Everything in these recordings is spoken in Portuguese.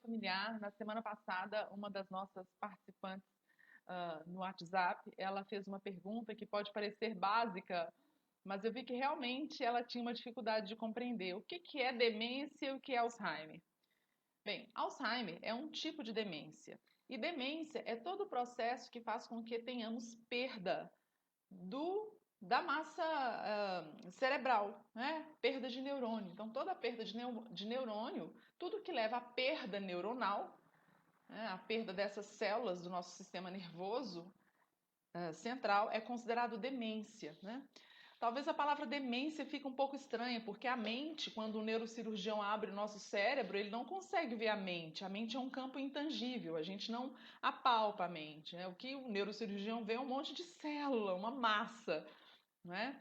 familiar. Na semana passada, uma das nossas participantes no WhatsApp, ela fez uma pergunta que pode parecer básica, mas eu vi que realmente ela tinha uma dificuldade de compreender o que é demência e o que é Alzheimer. Bem, Alzheimer é um tipo de demência. E demência é todo o processo que faz com que tenhamos perda da massa cerebral, né? Perda de neurônio. Então, toda perda de neurônio, tudo que leva à perda neuronal, né? A perda dessas células do nosso sistema nervoso central, é considerado demência, né? Talvez a palavra demência fique um pouco estranha, porque a mente, quando o neurocirurgião abre o nosso cérebro, ele não consegue ver a mente. A mente é um campo intangível, a gente não apalpa a mente, né? O que o neurocirurgião vê é um monte de célula, uma massa, né?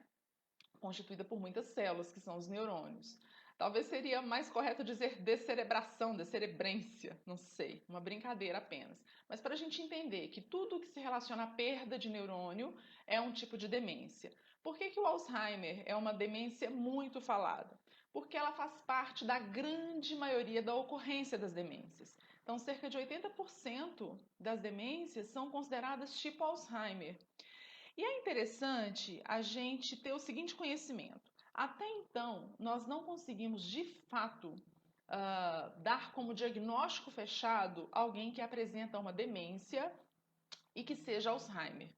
Constituída por muitas células, que são os neurônios. Talvez seria mais correto dizer descerebração, descerebrência, não sei, uma brincadeira apenas. Mas para a gente entender que tudo que se relaciona à perda de neurônio é um tipo de demência. Por que o Alzheimer é uma demência muito falada? Porque ela faz parte da grande maioria da ocorrência das demências. Então, cerca de 80% das demências são consideradas tipo Alzheimer. E é interessante a gente ter o seguinte conhecimento. Até então, nós não conseguimos de fato dar como diagnóstico fechado alguém que apresenta uma demência e que seja Alzheimer.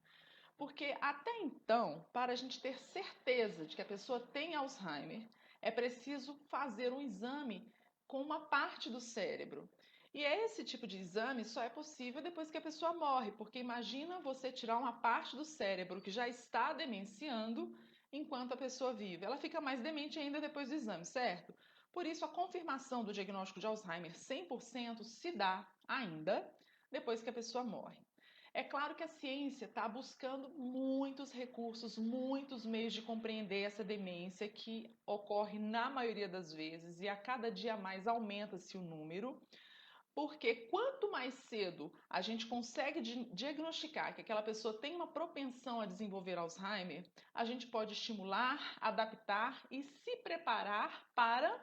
Porque até então, para a gente ter certeza de que a pessoa tem Alzheimer, é preciso fazer um exame com uma parte do cérebro. E esse tipo de exame só é possível depois que a pessoa morre, porque imagina você tirar uma parte do cérebro que já está demenciando enquanto a pessoa vive. Ela fica mais demente ainda depois do exame, certo? Por isso, a confirmação do diagnóstico de Alzheimer 100% se dá ainda depois que a pessoa morre. É claro que a ciência está buscando muitos recursos, muitos meios de compreender essa demência que ocorre na maioria das vezes e a cada dia mais aumenta-se o número, porque quanto mais cedo a gente consegue diagnosticar que aquela pessoa tem uma propensão a desenvolver Alzheimer, a gente pode estimular, adaptar e se preparar para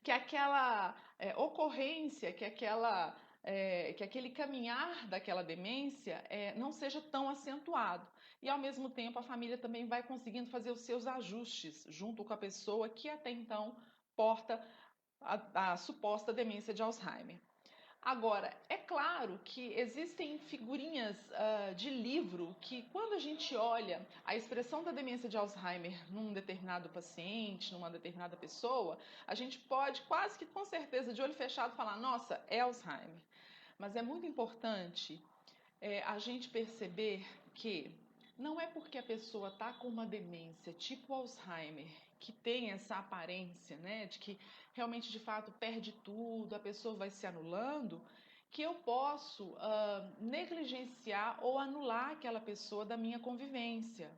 que aquela ocorrência, que aquele caminhar daquela demência não seja tão acentuado. E ao mesmo tempo a família também vai conseguindo fazer os seus ajustes junto com a pessoa que até então porta a suposta demência de Alzheimer. Agora, é claro que existem figurinhas de livro que, quando a gente olha a expressão da demência de Alzheimer num determinado paciente, numa determinada pessoa, a gente pode quase que com certeza, de olho fechado, falar: nossa, é Alzheimer. Mas é muito importante a gente perceber que não é porque a pessoa está com uma demência tipo Alzheimer, que tem essa aparência, né, de que realmente de fato perde tudo, a pessoa vai se anulando, que eu posso negligenciar ou anular aquela pessoa da minha convivência.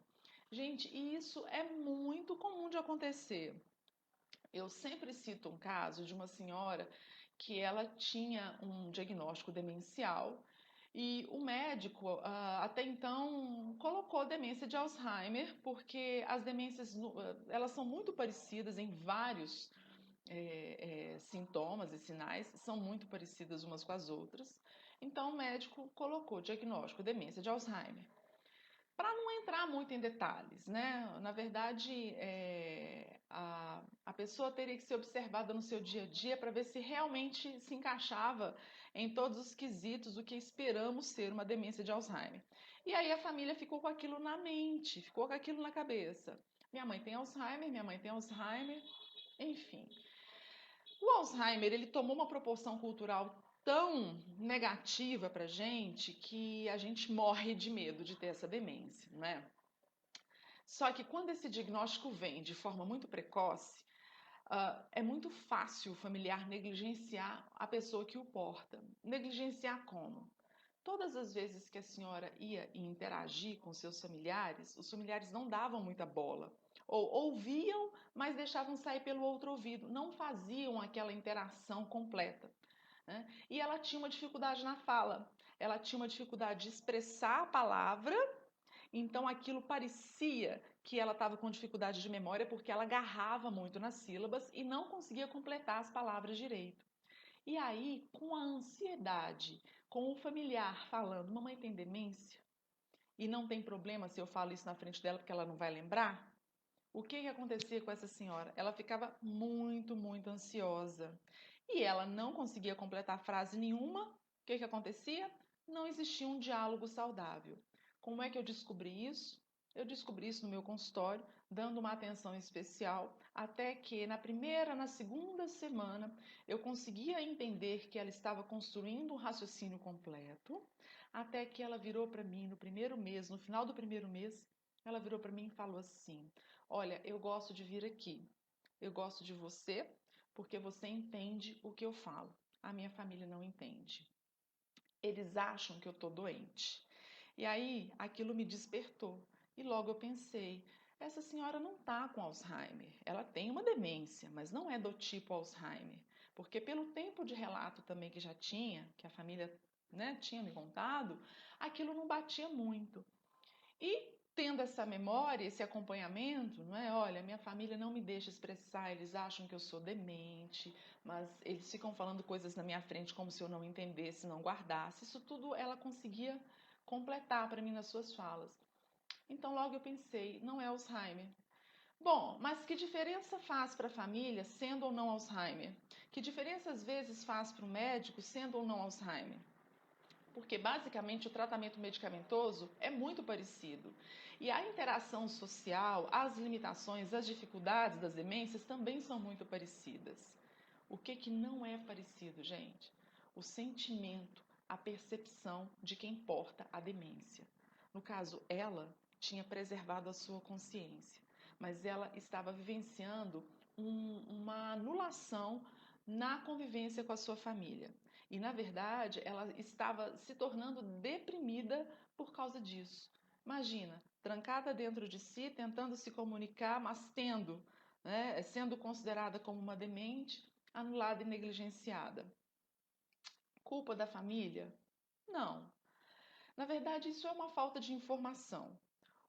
Gente, e isso é muito comum de acontecer. Eu sempre cito um caso de uma senhora que ela tinha um diagnóstico demencial e o médico, até então, colocou demência de Alzheimer, porque as demências, elas são muito parecidas em vários sintomas e sinais, são muito parecidas umas com as outras. Então, o médico colocou diagnóstico demência de Alzheimer. Para não entrar muito em detalhes, né? Na verdade, a pessoa teria que ser observada no seu dia a dia para ver se realmente se encaixava em todos os quesitos do que esperamos ser uma demência de Alzheimer. E aí a família ficou com aquilo na mente, ficou com aquilo na cabeça. Minha mãe tem Alzheimer, minha mãe tem Alzheimer, enfim. O Alzheimer, ele tomou uma proporção cultural tão negativa para gente que a gente morre de medo de ter essa demência, não é? Só que quando esse diagnóstico vem de forma muito precoce, é muito fácil o familiar negligenciar a pessoa que o porta. Negligenciar como? Todas as vezes que a senhora ia interagir com seus familiares, os familiares não davam muita bola. Ou ouviam, mas deixavam sair pelo outro ouvido. Não faziam aquela interação completa, né? E ela tinha uma dificuldade na fala. Ela tinha uma dificuldade de expressar a palavra, então aquilo parecia que ela estava com dificuldade de memória porque ela agarrava muito nas sílabas e não conseguia completar as palavras direito. E aí, com a ansiedade, com o familiar falando, mamãe tem demência, e não tem problema se eu falo isso na frente dela porque ela não vai lembrar, o que que acontecia com essa senhora? Ela ficava muito, muito ansiosa. E ela não conseguia completar frase nenhuma. O que que acontecia? Não existia um diálogo saudável. Como é que eu descobri isso? Eu descobri isso no meu consultório, dando uma atenção especial, até que na segunda semana, eu conseguia entender que ela estava construindo um raciocínio completo, até que ela virou para mim no primeiro mês, no final do primeiro mês, ela virou para mim e falou assim: Olha, eu gosto de vir aqui. Eu gosto de você porque você entende o que eu falo. A minha família não entende. Eles acham que eu tô doente. E aí, aquilo me despertou. E logo eu pensei, essa senhora não tá com Alzheimer. Ela tem uma demência, mas não é do tipo Alzheimer. Porque pelo tempo de relato também que já tinha, que a família, né, tinha me contado, aquilo não batia muito. E tendo essa memória, esse acompanhamento, não é? Olha, minha família não me deixa expressar, eles acham que eu sou demente, mas eles ficam falando coisas na minha frente como se eu não entendesse, não guardasse. Isso tudo ela conseguia completar para mim nas suas falas. Então logo eu pensei, não é Alzheimer. Bom, mas que diferença faz para a família sendo ou não Alzheimer? Que diferença às vezes faz para o médico sendo ou não Alzheimer? Porque basicamente o tratamento medicamentoso é muito parecido. E a interação social, as limitações, as dificuldades das demências também são muito parecidas. O que que não é parecido, gente? O sentimento, a percepção de quem porta a demência. No caso, ela tinha preservado a sua consciência, mas ela estava vivenciando uma anulação na convivência com a sua família. E, na verdade, ela estava se tornando deprimida por causa disso. Imagina, trancada dentro de si, tentando se comunicar, mas sendo considerada como uma demente, anulada e negligenciada. Culpa da família? Não. Na verdade, isso é uma falta de informação.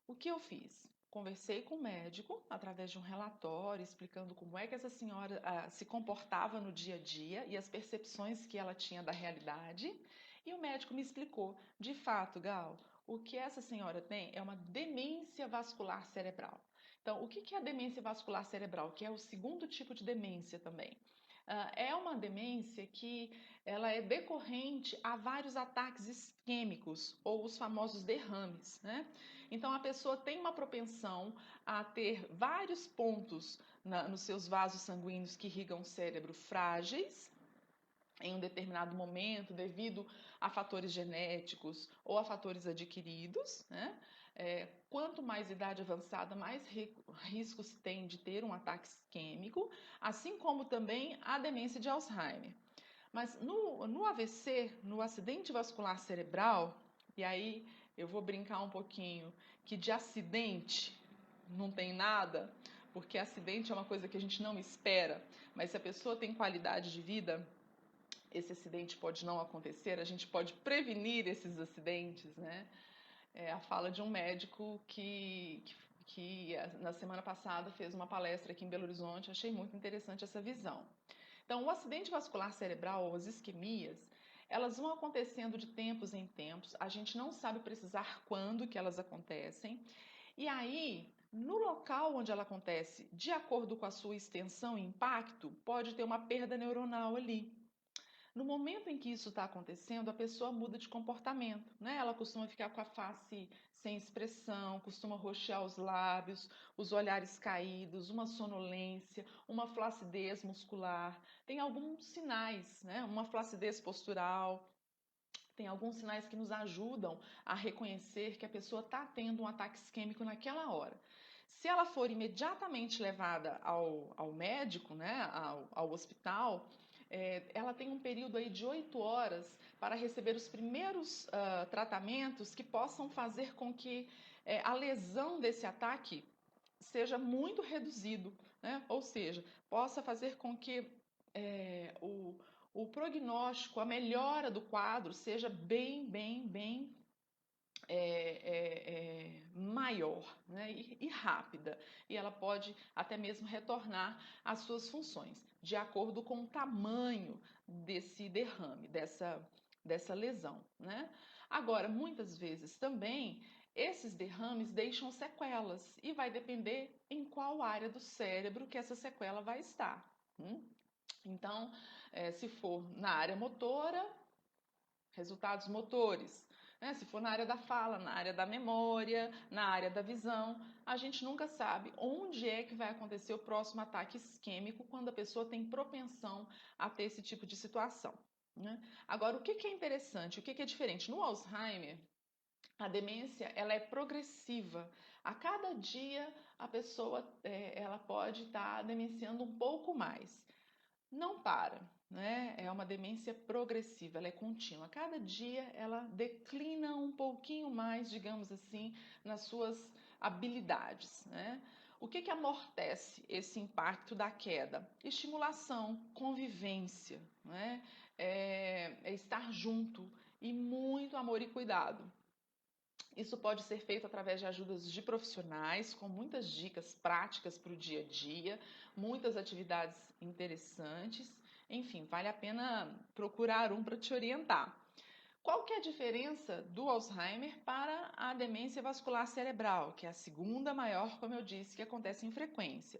O que eu fiz? Conversei com o médico através de um relatório explicando como é que essa senhora se comportava no dia a dia e as percepções que ela tinha da realidade. E o médico me explicou, de fato, Gal, o que essa senhora tem é uma demência vascular cerebral. Então, o que é a demência vascular cerebral? Que é o segundo tipo de demência também. É uma demência que ela é decorrente a vários ataques isquêmicos ou os famosos derrames, né? Então a pessoa tem uma propensão a ter vários pontos nos seus vasos sanguíneos que irrigam o cérebro frágeis em um determinado momento, devido a fatores genéticos ou a fatores adquiridos, né? Quanto mais idade avançada, mais risco se tem de ter um ataque isquêmico, assim como também a demência de Alzheimer. Mas no AVC, no acidente vascular cerebral, e aí eu vou brincar um pouquinho, que de acidente não tem nada, porque acidente é uma coisa que a gente não espera, mas se a pessoa tem qualidade de vida, esse acidente pode não acontecer, a gente pode prevenir esses acidentes, né? É a fala de um médico que na semana passada fez uma palestra aqui em Belo Horizonte, achei muito interessante essa visão. Então, o acidente vascular cerebral ou as isquemias, elas vão acontecendo de tempos em tempos, a gente não sabe precisar quando que elas acontecem, e aí, no local onde ela acontece, de acordo com a sua extensão e impacto, pode ter uma perda neuronal ali. No momento em que isso está acontecendo, a pessoa muda de comportamento, né? Ela costuma ficar com a face sem expressão, costuma roxear os lábios, os olhares caídos, uma sonolência, uma flacidez muscular. Tem alguns sinais, né? Uma flacidez postural. Tem alguns sinais que nos ajudam a reconhecer que a pessoa está tendo um ataque isquêmico naquela hora. Se ela for imediatamente levada ao médico, né, ao hospital, ela tem um período aí de 8 horas para receber os primeiros tratamentos que possam fazer com que a lesão desse ataque seja muito reduzido, né? Ou seja, possa fazer com que o prognóstico, a melhora do quadro seja bem maior, né, e rápida. E ela pode até mesmo retornar às suas funções, de acordo com o tamanho desse derrame, dessa lesão, né? Agora, muitas vezes também esses derrames deixam sequelas e vai depender em qual área do cérebro que essa sequela vai estar. Então, se for na área motora, resultados motores. Se for na área da fala, na área da memória, na área da visão, a gente nunca sabe onde é que vai acontecer o próximo ataque isquêmico quando a pessoa tem propensão a ter esse tipo de situação. Agora, o que é interessante, o que é diferente? No Alzheimer, a demência ela é progressiva. A cada dia a pessoa ela pode estar demenciando um pouco mais. Não para, né? É uma demência progressiva, ela é contínua. Cada dia ela declina um pouquinho mais, digamos assim, nas suas habilidades, né? O que amortece esse impacto da queda? Estimulação, convivência, né? É estar junto e muito amor e cuidado. Isso pode ser feito através de ajudas de profissionais, com muitas dicas práticas para o dia a dia, muitas atividades interessantes. Enfim, vale a pena procurar um para te orientar. Qual que é a diferença do Alzheimer para a demência vascular cerebral, que é a segunda maior, como eu disse, que acontece em frequência?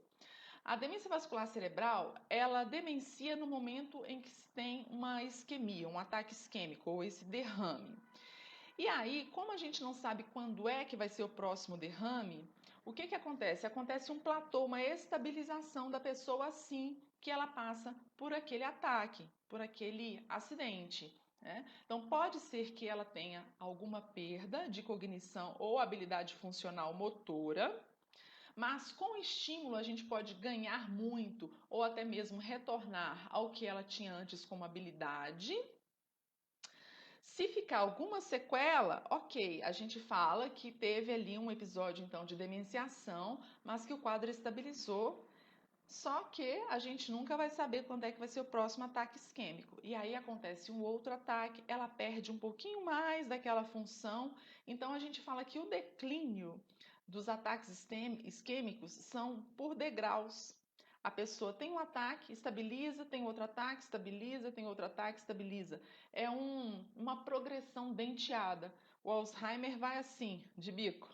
A demência vascular cerebral, ela demencia no momento em que se tem uma isquemia, um ataque isquêmico ou esse derrame. E aí, como a gente não sabe quando é que vai ser o próximo derrame, o que acontece? Acontece um platô, uma estabilização da pessoa assim que ela passa por aquele ataque, por aquele acidente. Então, pode ser que ela tenha alguma perda de cognição ou habilidade funcional motora, mas com estímulo a gente pode ganhar muito ou até mesmo retornar ao que ela tinha antes como habilidade. Se ficar alguma sequela, ok, a gente fala que teve ali um episódio então de demenciação, mas que o quadro estabilizou, só que a gente nunca vai saber quando é que vai ser o próximo ataque isquêmico. E aí acontece um outro ataque, ela perde um pouquinho mais daquela função, então a gente fala que o declínio dos ataques isquêmicos são por degraus. A pessoa tem um ataque, estabiliza, tem outro ataque, estabiliza, tem outro ataque, estabiliza. É uma progressão denteada. O Alzheimer vai assim, de bico.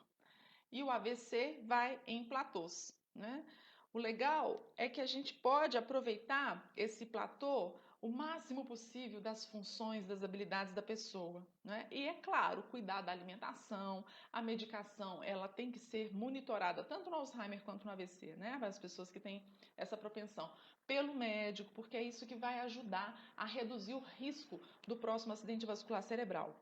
E o AVC vai em platôs, né? O legal é que a gente pode aproveitar esse platô o máximo possível das funções, das habilidades da pessoa, né? E é claro, cuidar da alimentação, a medicação, ela tem que ser monitorada tanto no Alzheimer quanto no AVC, né? Para as pessoas que têm essa propensão, pelo médico, porque é isso que vai ajudar a reduzir o risco do próximo acidente vascular cerebral.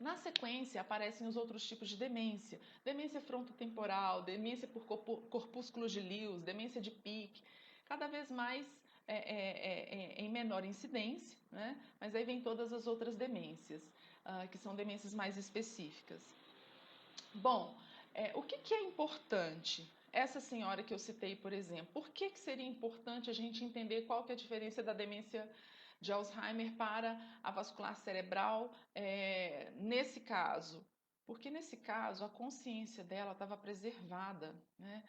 Na sequência, aparecem os outros tipos de demência. Demência frontotemporal, demência por corpúsculos de Lewis, demência de Pick, cada vez mais em menor incidência, né? Mas aí vem todas as outras demências, que são demências mais específicas. Bom, o que é importante? Essa senhora que eu citei, por exemplo, por que seria importante a gente entender qual que é a diferença da demência de Alzheimer para a vascular cerebral nesse caso? Porque nesse caso a consciência dela estava preservada, né?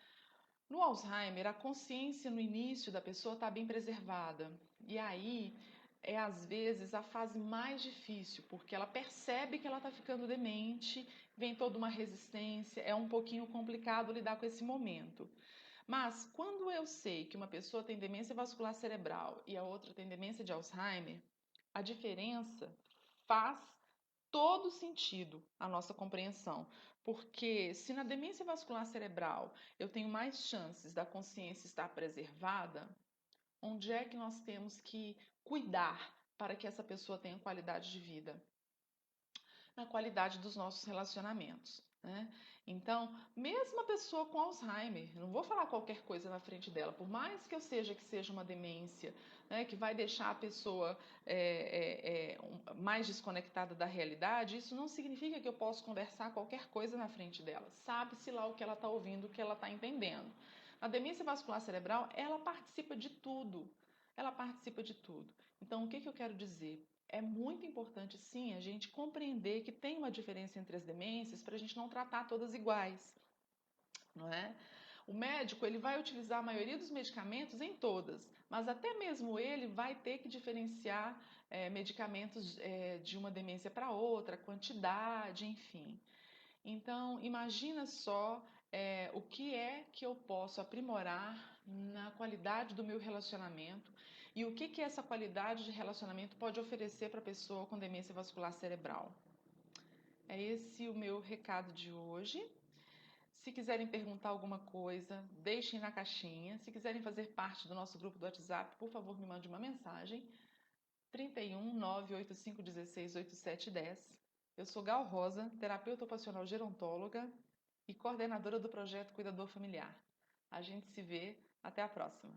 No Alzheimer, a consciência no início da pessoa está bem preservada. E aí é às vezes a fase mais difícil, porque ela percebe que ela está ficando demente, vem toda uma resistência, é um pouquinho complicado lidar com esse momento. Mas quando eu sei que uma pessoa tem demência vascular cerebral e a outra tem demência de Alzheimer, a diferença faz todo sentido a nossa compreensão. Porque se na demência vascular cerebral eu tenho mais chances da consciência estar preservada, onde é que nós temos que cuidar para que essa pessoa tenha qualidade de vida? Na qualidade dos nossos relacionamentos, né? Então, mesmo a pessoa com Alzheimer, não vou falar qualquer coisa na frente dela, por mais que seja uma demência, né, que vai deixar a pessoa mais desconectada da realidade, isso não significa que eu posso conversar qualquer coisa na frente dela. Sabe-se lá o que ela está ouvindo, o que ela está entendendo. A demência vascular cerebral, ela participa de tudo. Ela participa de tudo. Então, o que eu quero dizer? É muito importante, sim, a gente compreender que tem uma diferença entre as demências para a gente não tratar todas iguais, não é? O médico ele vai utilizar a maioria dos medicamentos em todas, mas até mesmo ele vai ter que diferenciar medicamentos de uma demência para outra, quantidade, enfim. Então, imagina só o que é que eu posso aprimorar na qualidade do meu relacionamento e o que essa qualidade de relacionamento pode oferecer para a pessoa com demência vascular cerebral. É esse o meu recado de hoje. Se quiserem perguntar alguma coisa, deixem na caixinha. Se quiserem fazer parte do nosso grupo do WhatsApp, por favor, me mande uma mensagem. 31 985 16 8710. Eu sou Gal Rosa, terapeuta ocupacional gerontóloga e coordenadora do projeto Cuidador Familiar. A gente se vê. Até a próxima.